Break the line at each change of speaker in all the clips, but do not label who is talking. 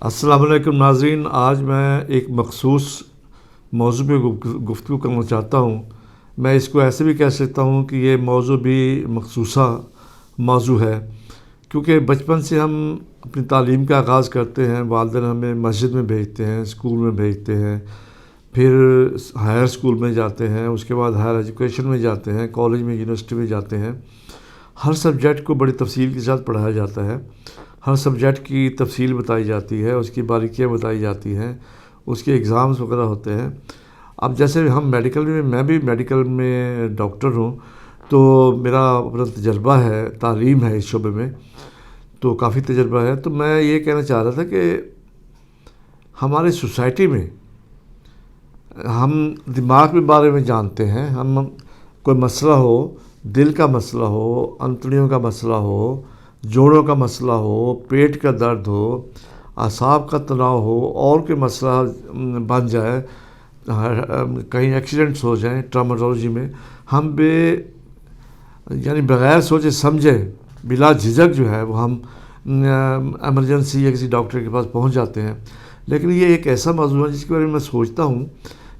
السلام علیکم ناظرین، آج میں ایک مخصوص موضوع پہ گفتگو کرنا چاہتا ہوں۔ میں اس کو ایسے بھی کہہ سکتا ہوں کہ یہ موضوع بھی مخصوصہ موضوع ہے، کیونکہ بچپن سے ہم اپنی تعلیم کا آغاز کرتے ہیں، والدین ہمیں مسجد میں بھیجتے ہیں، اسکول میں بھیجتے ہیں، پھر ہائر اسکول میں جاتے ہیں، اس کے بعد ہائر ایجوکیشن میں جاتے ہیں، کالج میں، یونیورسٹی میں جاتے ہیں۔ ہر سبجیکٹ کو بڑی تفصیل کے ساتھ پڑھایا جاتا ہے، ہر سبجیکٹ کی تفصیل بتائی جاتی ہے، اس کی باریکیاں بتائی جاتی ہیں، اس کے ایگزامز وغیرہ ہوتے ہیں۔ اب جیسے ہم میڈیکل میں بھی میڈیکل میں ڈاکٹر ہوں، تو میرا اپنا تجربہ ہے، تعلیم ہے اس شعبے میں، تو کافی تجربہ ہے۔ تو میں یہ کہنا چاہ رہا تھا کہ ہماری سوسائٹی میں ہم دماغ کے بارے میں جانتے ہیں، ہم کوئی مسئلہ ہو، دل کا مسئلہ ہو، انتڑیوں کا مسئلہ ہو، جوڑوں کا مسئلہ ہو، پیٹ کا درد ہو، اعصاب کا تناؤ ہو، اور کوئی مسئلہ بن جائے، کہیں ایکسیڈنٹس ہو جائیں ٹراماٹولوجی میں، ہم یعنی بغیر سوچے سمجھے بلا جھجک جو ہے وہ ہم ایمرجنسی یا کسی ڈاکٹر کے پاس پہنچ جاتے ہیں۔ لیکن یہ ایک ایسا موضوع ہے جس کے بارے میں سوچتا ہوں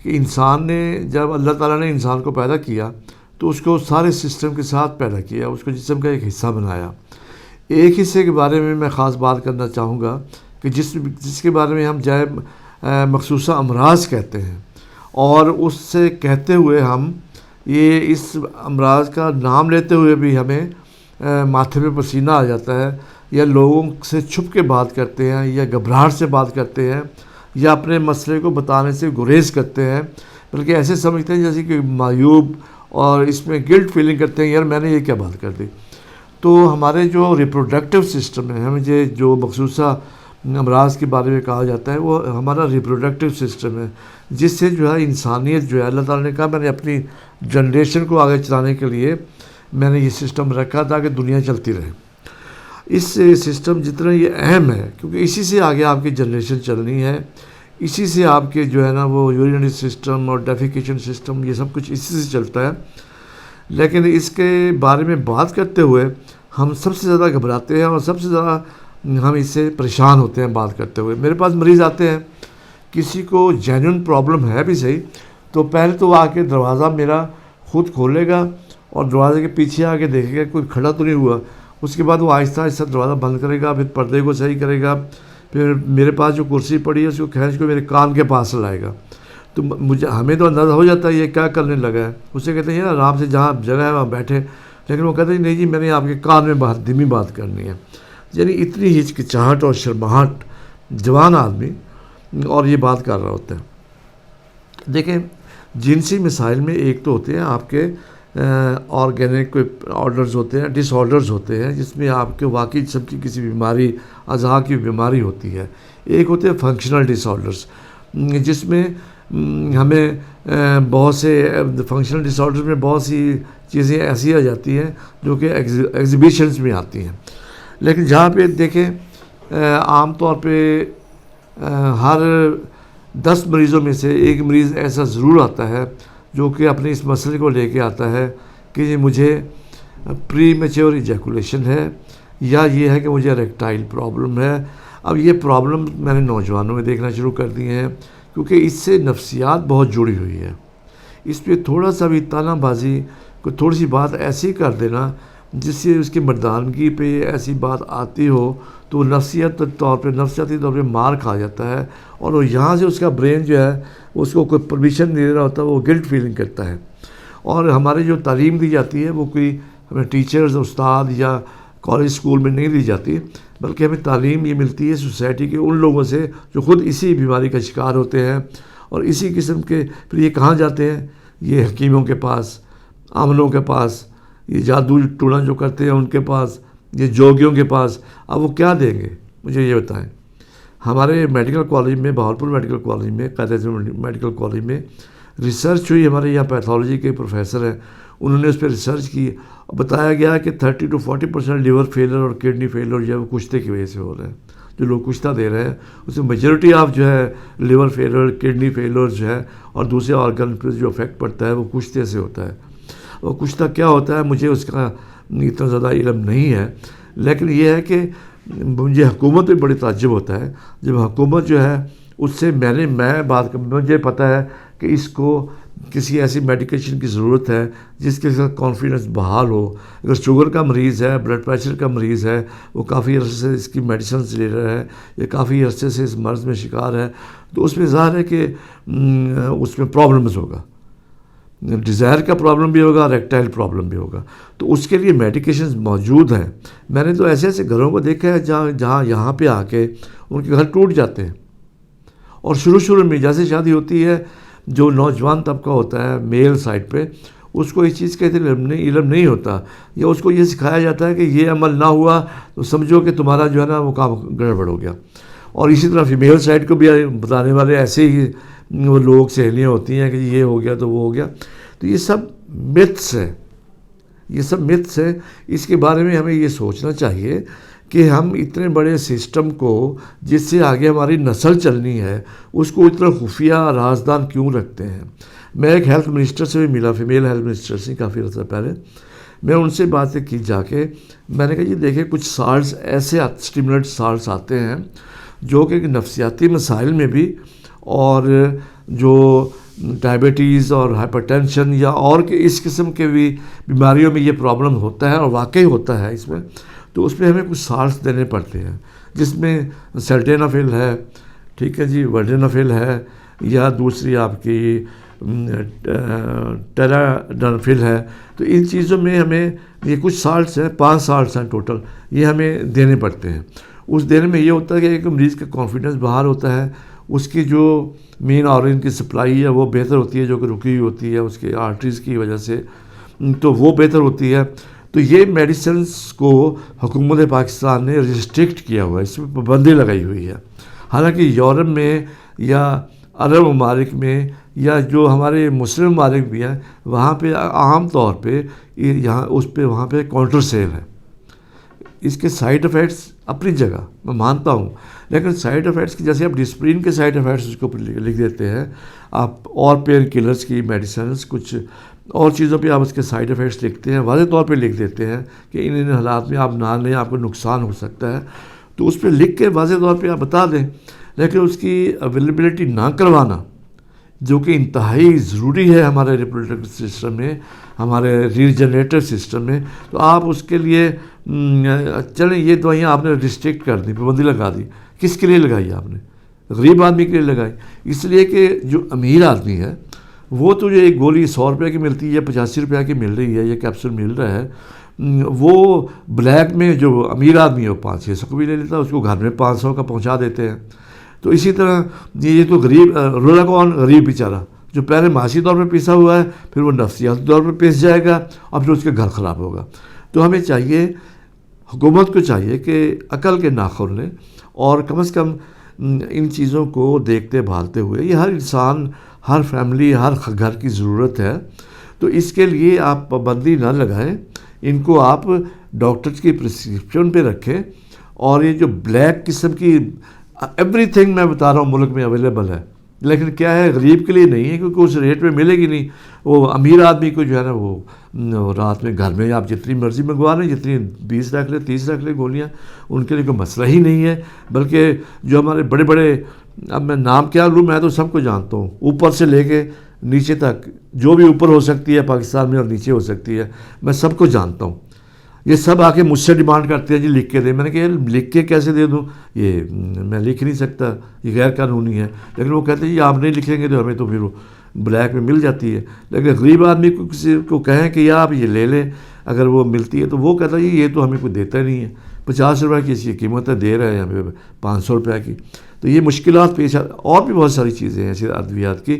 کہ انسان نے، جب اللہ تعالیٰ نے انسان کو پیدا کیا تو اس کو سارے سسٹم کے ساتھ پیدا کیا، اس کو جسم کا ایک حصہ بنایا۔ ایک حصے کے بارے میں خاص بات کرنا چاہوں گا کہ جس کے بارے میں ہم مخصوصہ امراض کہتے ہیں، اور اس سے کہتے ہوئے ہم اس امراض کا نام لیتے ہوئے بھی ہمیں ماتھے پہ پسینہ آ جاتا ہے، یا لوگوں سے چھپ کے بات کرتے ہیں، یا گھبراہٹ سے بات کرتے ہیں، یا اپنے مسئلے کو بتانے سے گریز کرتے ہیں، بلکہ ایسے سمجھتے ہیں جیسے کہ معیوب، اور اس میں گلٹ فیلنگ کرتے ہیں، یار میں نے یہ کیا بات کر دی۔ تو ہمارے جو ریپروڈکٹیو سسٹم ہے، ہمیں جو مخصوصہ امراض کے بارے میں کہا جاتا ہے، وہ ہمارا ریپروڈکٹیو سسٹم ہے، جس سے جو ہے انسانیت جو ہے، اللہ تعالیٰ نے کہا میں نے اپنی جنریشن کو آگے چلانے کے لیے میں نے یہ سسٹم رکھا تاکہ دنیا چلتی رہے۔ اس سسٹم جتنا یہ اہم ہے، کیونکہ اسی سے آگے آپ کی جنریشن چلنی ہے، اسی سے آپ کے جو ہے نا وہ یورینری سسٹم اور ڈیفیکیشن سسٹم، یہ سب کچھ اسی سے چلتا ہے۔ لیکن اس کے بارے میں بات کرتے ہوئے ہم سب سے زیادہ گھبراتے ہیں، اور سب سے زیادہ ہم اس سے پریشان ہوتے ہیں بات کرتے ہوئے۔ میرے پاس مریض آتے ہیں، کسی کو جینوئن پرابلم ہے بھی صحیح، تو پہلے تو وہ آ کے دروازہ میرا خود کھولے گا اور دروازے کے پیچھے آ کے دیکھے گا کوئی کھڑا تو نہیں ہوا، اس کے بعد وہ آہستہ آہستہ دروازہ بند کرے گا، پھر پردے کو صحیح کرے گا، پھر میرے پاس جو کرسی پڑی ہے اس کو کھینچ کے میرے کان کے پاس لائے گا۔ تو ہمیں تو اندازہ ہو جاتا ہے یہ کیا کرنے لگا ہے، اسے کہتے ہیں آرام سے جہاں جگہ ہے وہاں بیٹھے، لیکن وہ کہتے ہیں نہیں جی میں نے آپ کے کان میں بات دھیمی بات کرنی ہے۔ یعنی اتنی ہچکچاہٹ اور شرماہٹ، جوان آدمی اور یہ بات کر رہا ہوتا ہے۔ دیکھیں، جنسی مسائل میں ایک تو ہوتے ہیں آپ کے آرگینک آرڈرز ہوتے ہیں، ڈس آرڈرز ہوتے ہیں، جس میں آپ کے واقعی جسم کی کسی بیماری، اعضاء کی بیماری ہوتی ہے۔ ایک ہوتے ہیں فنکشنل ڈس آرڈرز، جس میں ہمیں بہت سے فنکشنل ڈس آرڈر میں بہت سی چیزیں ایسی آ جاتی ہیں جو کہ ایگزیبیشنز میں آتی ہیں۔ لیکن جہاں پہ دیکھیں عام طور پہ ہر 10 مریضوں میں سے ایک مریض ایسا ضرور آتا ہے جو کہ اپنے اس مسئلے کو لے کے آتا ہے کہ مجھے پری میچور ایجیکولیشن ہے، یا یہ ہے کہ مجھے ریکٹائل پرابلم ہے۔ اب یہ پرابلم میں نے نوجوانوں میں دیکھنا شروع کر دی ہیں، کیونکہ اس سے نفسیات بہت جڑی ہوئی ہے۔ اس پہ تھوڑا سا بھی تانا بازی، کوئی تھوڑی سی بات ایسی کر دینا جس سے اس کی مردانگی پہ ایسی بات آتی ہو تو وہ نفسیاتی طور پہ مار کھا جاتا ہے، اور وہ یہاں سے اس کا برین جو ہے اس کو کوئی پرمیشن نہیں دے رہا ہوتا، وہ گلٹ فیلنگ کرتا ہے۔ اور ہماری جو تعلیم دی جاتی ہے وہ کوئی ہمیں ٹیچرز، استاد یا کالج اسکول میں نہیں دی جاتی، بلکہ ہمیں تعلیم یہ ملتی ہے سوسائٹی کے ان لوگوں سے جو خود اسی بیماری کا شکار ہوتے ہیں، اور اسی قسم کے پھر یہ کہاں جاتے ہیں، یہ حکیموں کے پاس، عاملوں کے پاس، یہ جادو ٹونا جو کرتے ہیں ان کے پاس، یہ جوگیوں کے پاس۔ اب وہ کیا دیں گے مجھے یہ بتائیں۔ ہمارے میڈیکل کالج میں، بہاولپور میڈیکل کالج میں، قائد اعظم میڈیکل کالج میں ریسرچ ہوئی، ہمارے یہاں پیتھولوجی کے پروفیسر ہیں، انہوں نے اس پہ ریسرچ کی، بتایا گیا کہ 30 to 40% لیور فیلر اور کڈنی فیلر جو ہے وہ کشتے کی وجہ سے ہو رہے ہیں۔ جو لوگ کشتہ دے رہے ہیں اس میں میجورٹی آف جو ہے لیور فیلر، کڈنی فیلر جو ہے، اور دوسرے آرگن پہ جو افیکٹ پڑتا ہے وہ کشتے سے ہوتا ہے۔ اور کشتہ کیا ہوتا ہے مجھے اس کا اتنا زیادہ علم نہیں ہے، لیکن یہ ہے کہ مجھے حکومت پہ بڑی تعجب ہوتا ہے جب حکومت جو ہے اس سے مجھے پتہ ہے کہ اس کو کسی ایسی میڈیکیشن کی ضرورت ہے جس کے ساتھ کانفیڈنس بحال ہو. اگر شوگر کا مریض ہے، بلڈ پریشر کا مریض ہے، وہ کافی عرصے سے اس کی میڈیسنز لے رہا ہے یا کافی عرصے سے اس مرض میں شکار ہے، تو اس میں ظاہر ہے کہ اس میں پرابلمز ہوگا، ڈیزائر کا پرابلم بھی ہوگا، ریکٹائل پرابلم بھی ہوگا. تو اس کے لیے میڈیکیشنز موجود ہیں. میں نے تو ایسے ایسے گھروں کو دیکھا ہے جہاں یہاں پہ آ کے ان کے گھر ٹوٹ جاتے ہیں. اور شروع میں جیسے شادی ہوتی ہے، جو نوجوان طبقہ ہوتا ہے میل سائڈ پہ، اس کو اس چیز کا علم نہیں ہوتا، یا اس کو یہ سکھایا جاتا ہے کہ یہ عمل نہ ہوا تو سمجھو کہ تمہارا جو ہے نا وہ کام گڑبڑ ہو گیا. اور اسی طرح فیمیل سائڈ کو بھی بتانے والے ایسے ہی وہ لوگ سہیلیاں ہوتی ہیں کہ یہ ہو گیا تو وہ ہو گیا. تو یہ سب متھس ہے، یہ سب متھس ہے. اس کے بارے میں ہمیں یہ سوچنا چاہیے کہ ہم اتنے بڑے سسٹم کو جس سے آگے ہماری نسل چلنی ہے اس کو اتنا خفیہ رازدان کیوں رکھتے ہیں. میں ایک ہیلتھ منسٹر سے بھی ملا، فیمیل ہیلتھ منسٹر سے کافی عرصہ پہلے. میں ان سے باتیں کی جا کے، میں نے کہا یہ دیکھیں کچھ سالٹس ایسے اسٹیمولنٹ سالٹس آتے ہیں جو کہ نفسیاتی مسائل میں بھی، اور جو ڈائبٹیز اور ہائپر ٹینشن یا اور کہ اس قسم کے بھی بیماریوں میں یہ پرابلم ہوتا ہے اور واقعی ہوتا ہے اس میں، تو اس میں ہمیں کچھ سالٹس دینے پڑتے ہیں جس میں سلڈینافل ہے، ٹھیک ہے جی، ورڈینافل ہے، یا دوسری آپ کی ٹیراڈنفل ہے. تو ان چیزوں میں ہمیں یہ کچھ سالٹس ہیں، 5 سالٹس ہیں ٹوٹل، یہ ہمیں دینے پڑتے ہیں. اس دینے میں یہ ہوتا ہے کہ ایک مریض کا کانفیڈنس باہر ہوتا ہے، اس کی جو مین آرگن کی سپلائی ہے وہ بہتر ہوتی ہے جو کہ رکی ہوئی ہوتی ہے اس کے آرٹریز کی وجہ سے، تو وہ بہتر ہوتی ہے. تو یہ میڈیسنس کو حکومت پاکستان نے ریسٹرکٹ کیا ہوا ہے، اس میں پابندی لگائی ہوئی ہے. حالانکہ یورپ میں یا عرب ممالک میں یا جو ہمارے مسلم ممالک بھی ہیں وہاں پہ عام طور پہ وہاں پہ کاؤنٹر سیل ہے. اس کے سائیڈ ایفیکٹس اپنی جگہ میں مانتا ہوں، لیکن سائیڈ ایفیکٹس کی جیسے آپ ڈسپرین کے سائیڈ ایفیکٹس اس کو لکھ دیتے ہیں، آپ اور پین کلرز کی میڈیسنس کچھ اور چیزوں پہ آپ اس کے سائیڈ ایفیکٹس لکھتے ہیں، واضح طور پہ لکھ دیتے ہیں کہ ان حالات میں آپ نہ لیں، آپ کو نقصان ہو سکتا ہے. تو اس پہ لکھ کے واضح طور پہ آپ بتا دیں، لیکن اس کی اویلیبلٹی نہ کروانا جو کہ انتہائی ضروری ہے ہمارے ریپروڈکٹیو سسٹم میں، ہمارے ریجنریٹو سسٹم میں. تو آپ اس کے لیے چلیں یہ دوائیاں آپ نے ریسٹرکٹ کر دی، پابندی لگا دی. کس کے لیے لگائی آپ نے؟ غریب آدمی کے لیے لگائی. اس لیے کہ جو امیر آدمی ہے وہ تو جو ایک گولی 100 روپے کی ملتی ہے یا 85 روپے کی مل رہی ہے یا کیپسول مل رہا ہے، وہ بلیک میں جو امیر آدمی ہے وہ 500-600 کو بھی لے لیتا ہے، اس کو گھر میں 500 کا پہنچا دیتے ہیں. تو اسی طرح یہ تو غریب رولا کون غریب بیچارہ جو پہلے معاشی طور پہ پیسا ہوا ہے، پھر وہ نفسیاتی طور پہ پیس جائے گا اور پھر اس کے گھر خراب ہوگا. تو ہمیں چاہیے، حکومت کو چاہیے کہ عقل کے ناخن لیں اور کم از کم ان چیزوں کو دیکھتے بھالتے ہوئے، یہ ہر انسان، ہر فیملی، ہر گھر کی ضرورت ہے. تو اس کے لیے آپ پابندی نہ لگائیں، ان کو آپ ڈاکٹر کی پرسکرپشن پہ رکھیں. اور یہ جو بلیک قسم کی ایوری تھنگ میں بتا رہا ہوں ملک میں اویلیبل ہے، لیکن کیا ہے غریب کے لیے نہیں ہے کیونکہ اس ریٹ میں ملے گی نہیں. وہ امیر آدمی کو جو ہے نا وہ رات میں گھر میں آپ جتنی مرضی منگوا لیں، جتنی 20 رکھ لیں، 30 رکھ لیں گولیاں، ان کے لیے کوئی مسئلہ ہی نہیں ہے. بلکہ جو ہمارے بڑے بڑے، اب میں نام کیا لوں، میں تو سب کو جانتا ہوں، اوپر سے لے کے نیچے تک جو بھی اوپر ہو سکتی ہے پاکستان میں اور نیچے ہو سکتی ہے، میں سب کو جانتا ہوں. یہ سب آ کے مجھ سے ڈیمانڈ کرتے ہیں جی لکھ کے دیں. میں نے کہا لکھ کے کیسے دے دوں، یہ میں لکھ نہیں سکتا، یہ غیر قانونی ہے. لیکن وہ کہتے ہیں جی آپ نہیں لکھیں گے تو ہمیں تو پھر وہ بلیک میں مل جاتی ہے. لیکن غریب آدمی کو کسی کو کہیں کہ یا آپ یہ لے لیں اگر وہ ملتی ہے، تو وہ کہتا ہے جی یہ تو ہمیں کوئی دیتا نہیں ہے، 50 روپے کی اس کی قیمت ہے، دے رہے ہیں ہمیں 500 روپے کی. تو یہ مشکلات پیش آ، اور بھی بہت ساری چیزیں ہیں ایسی ادویات کی.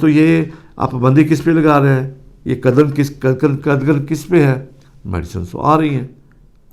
تو یہ آپ پابندی کس پہ لگا رہے ہیں، یہ قدر کس پہ ہے؟ میڈیسنس تو آ رہی ہیں.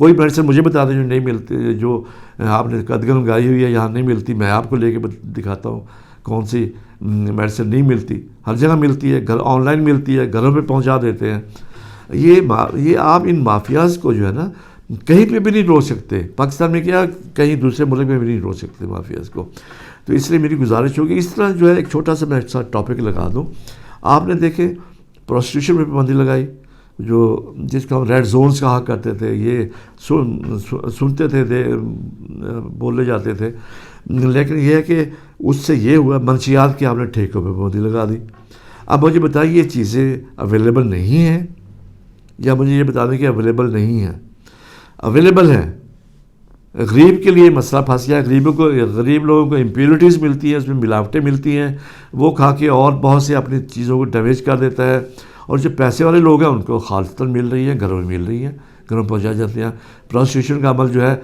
کوئی میڈیسن مجھے بتا دیں جو نہیں ملتے، جو آپ نے قدغن لگائی ہوئی ہے یہاں نہیں ملتی، میں آپ کو لے کے دکھاتا ہوں کون سی میڈیسن نہیں ملتی. ہر جگہ ملتی ہے، گھر آن لائن ملتی ہے، گھروں پہ پہنچا دیتے ہیں. یہ آپ ان مافیاز کو جو ہے نا کہیں پہ بھی نہیں روک سکتے. پاکستان میں کیا کہیں دوسرے ملک میں بھی نہیں روک سکتے مافیاز کو. تو اس لیے میری گزارش ہوگی اس طرح جو ہے ایک چھوٹا سا میں ساتھ ٹاپک لگا دوں. آپ نے دیکھے پروسٹیوشن پہ پابندی لگائی، جس کو ہم ریڈ زونز کہا کرتے تھے، یہ سنتے تھے بولے جاتے تھے، لیکن یہ ہے کہ اس سے یہ ہوا منشیات کی آپ نے ٹھیکوں پہ پابندی لگا دی۔ اب مجھے بتائیے یہ چیزیں اویلیبل نہیں ہیں، یا مجھے یہ بتا دیں کہ اویلیبل نہیں ہیں؟ اویلیبل ہیں۔ غریب کے لیے مسئلہ پھنس گیا، غریب لوگوں کو امپیورٹیز ملتی ہیں، اس میں ملاوٹیں ملتی ہیں، وہ کھا کے اور بہت سے اپنی چیزوں کو ڈیمیج کر دیتا ہے، اور جو پیسے والے لوگ ہیں ان کو خالصتاً مل رہی ہیں، گھروں میں مل رہی ہیں، گھروں پہنچا جاتے ہیں۔ پروسٹیوشن کا عمل جو ہے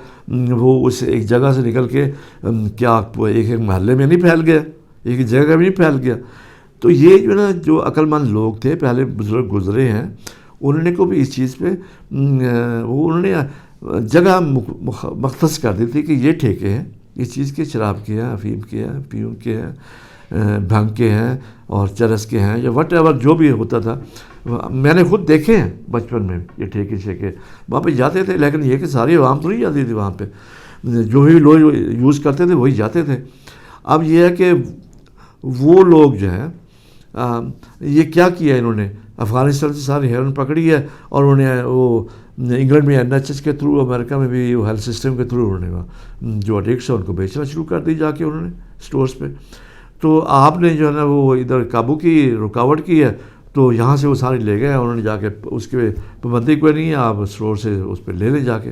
وہ اس ایک جگہ سے نکل کے کیا ایک محلے میں نہیں پھیل گیا، ایک جگہ میں نہیں پھیل گیا۔ تو یہ جو ہے نا، جو عقل مند لوگ تھے پہلے بزرگ گزرے ہیں، انہوں نے کو بھی اس چیز پہ انہوں نے جگہ مختص کر دی تھی کہ یہ ٹھیکے ہیں اس چیز کے، شراب کے ہیں، افیم کے ہیں، پیون کے ہیں، بھنگ کے ہیں، اور چرس کے ہیں، یا وٹ ایور جو بھی ہوتا تھا۔ میں نے خود دیکھے ہیں بچپن میں یہ ٹھیکے شیکے، وہاں پہ جاتے تھے، لیکن یہ کہ ساری عوام تو نہیں جاتی تھی وہاں پہ، جو بھی لوگ یوز کرتے تھے وہی جاتے تھے۔ اب یہ ہے کہ وہ لوگ جو ہیں یہ کیا کیا انہوں نے، افغانستان سے ساری ہیرون پکڑی ہے، اور انہوں نے وہ انگلینڈ میں NHS کے تھرو، امریکہ میں بھی وہ ہیلتھ سسٹم کے تھرو انہوں نے جو اڈکٹس ہیں ان کو بیچنا شروع کر دی جا کے انہوں نے اسٹورز پہ۔ تو آپ نے جو ہے نا وہ ادھر قابو کی، رکاوٹ کی ہے، تو یہاں سے وہ سارے لے گئے، انہوں نے جا کے اس کے پابندی کوئی نہیں ہے، آپ اسٹور سے اس پہ لے لیں جا کے۔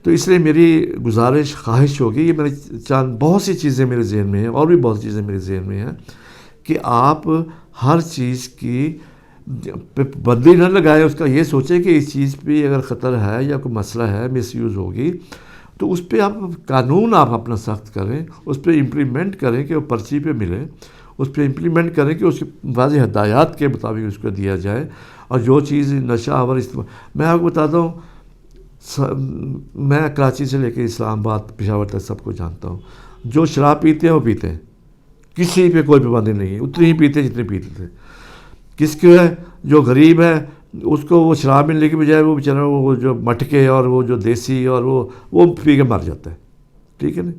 تو اس لیے میری گزارش خواہش ہوگی، یہ میرے بہت سی چیزیں میرے ذہن میں ہیں، اور بھی بہت سی چیزیں میرے ذہن میں ہیں، کہ آپ ہر چیز کی پابندی نہ لگائیں، اس کا یہ سوچیں کہ اس چیز پہ اگر خطر ہے یا کوئی مسئلہ ہے، مس یوز ہوگی، تو اس پہ آپ قانون آپ اپنا سخت کریں، اس پہ امپلیمنٹ کریں کہ وہ پرچی پہ ملے، اس پہ امپلیمنٹ کریں کہ اس کی واضح ہدایات کے مطابق اس کو دیا جائے۔ اور جو چیز نشہ آور میں آپ کو بتاتا ہوں، میں کراچی سے لے کے اسلام آباد، پشاور تک سب کو جانتا ہوں، جو شراب پیتے ہیں وہ پیتے ہیں، کسی پہ کوئی پابندی نہیں ہے، اتنی ہی پیتے جتنے پیتے تھے۔ کس کو ہے، جو غریب ہے اس کو وہ شراب ملنے کی بجائے وہ بیچارہ وہ جو مٹکے اور وہ جو دیسی اور وہ پی کے مر جاتا ہے، ٹھیک ہے نا۔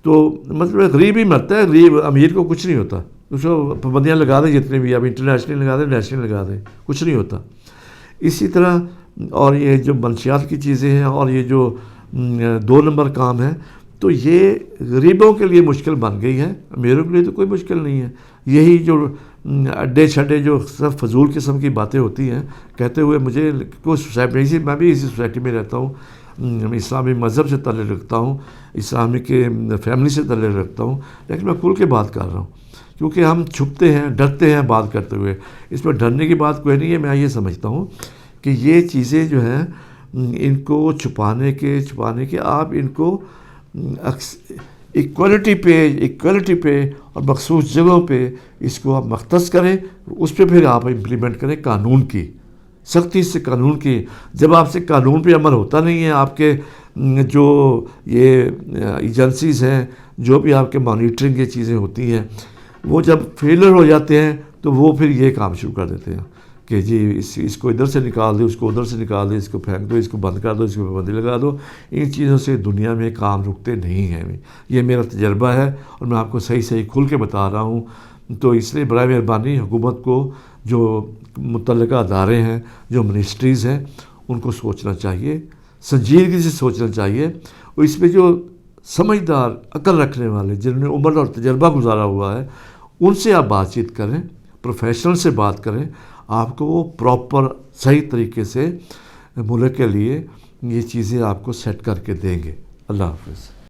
تو مطلب غریب ہی مرتا ہے، غریب امیر کو کچھ نہیں ہوتا، اس کو پابندیاں لگا دیں جتنے بھی، اب انٹرنیشنل لگا دیں، نیشنل لگا دیں، کچھ نہیں ہوتا۔ اسی طرح اور یہ جو منشیات کی چیزیں ہیں، اور یہ جو 2 نمبر کام ہے، تو یہ غریبوں کے لیے مشکل بن گئی ہے، امیروں کے لیے تو کوئی مشکل نہیں ہے۔ یہی جو اڈے چھڈے جو سب فضول قسم کی باتیں ہوتی ہیں، کہتے ہوئے مجھے کوئی سوسائٹی، میں بھی اسی سوسائٹی میں رہتا ہوں، اسلامی مذہب سے تعلق رکھتا ہوں، اسلامی کے فیملی سے تعلق رکھتا ہوں، لیکن میں کھل کے بات کر رہا ہوں، کیونکہ ہم چھپتے ہیں، ڈرتے ہیں بات کرتے ہوئے۔ اس میں ڈرنے کی بات کوئی نہیں ہے۔ میں یہ سمجھتا ہوں کہ یہ چیزیں جو ہیں ان کو چھپانے کے آپ ان کو ایکوالٹی پہ اور مخصوص جگہوں پہ اس کو آپ مختص کریں، اس پہ پھر آپ امپلیمنٹ کریں قانون کی، سختی سے قانون کی۔ جب آپ سے قانون پہ عمل ہوتا نہیں ہے، آپ کے جو یہ ایجنسیز ہیں، جو بھی آپ کے مانیٹرنگ کی چیزیں ہوتی ہیں، وہ جب فیلر ہو جاتے ہیں تو وہ پھر یہ کام شروع کر دیتے ہیں کہ جی اس کو ادھر سے نکال دو، اس کو ادھر سے نکال دو، اس کو پھینک دو، اس کو بند کر دو، اس کو پابندی لگا دو۔ ان چیزوں سے دنیا میں کام رکتے نہیں ہیں، یہ میرا تجربہ ہے، اور میں آپ کو صحیح کھل کے بتا رہا ہوں۔ تو اس لیے برائے مہربانی حکومت کو، جو متعلقہ ادارے ہیں، جو منسٹریز ہیں، ان کو سوچنا چاہیے، سنجیدگی سے سوچنا چاہیے، اور اس پہ جو سمجھدار عقل رکھنے والے، جنہوں نے عمر اور تجربہ گزارا ہوا ہے، ان سے آپ بات چیت کریں، پروفیشنل سے بات کریں، آپ کو وہ پراپر صحیح طریقے سے ملک کے لیے یہ چیزیں آپ کو سیٹ کر کے دیں گے۔ اللہ حافظ۔